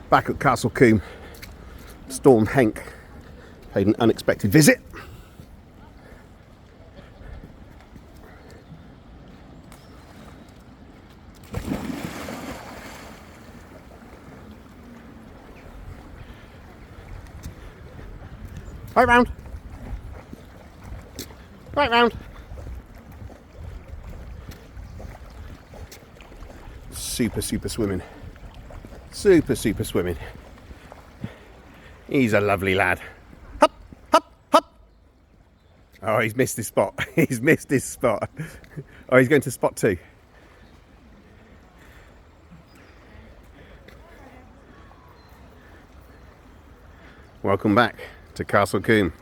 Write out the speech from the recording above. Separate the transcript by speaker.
Speaker 1: Back at Castle Combe, Storm Henk paid an unexpected visit. Right round. Right round. Super swimming. Super swimming. He's a lovely lad. Hop, hop, hop. Oh, he's missed his spot. He's missed his spot. Oh, he's going to spot 2. Welcome back to Castle Combe.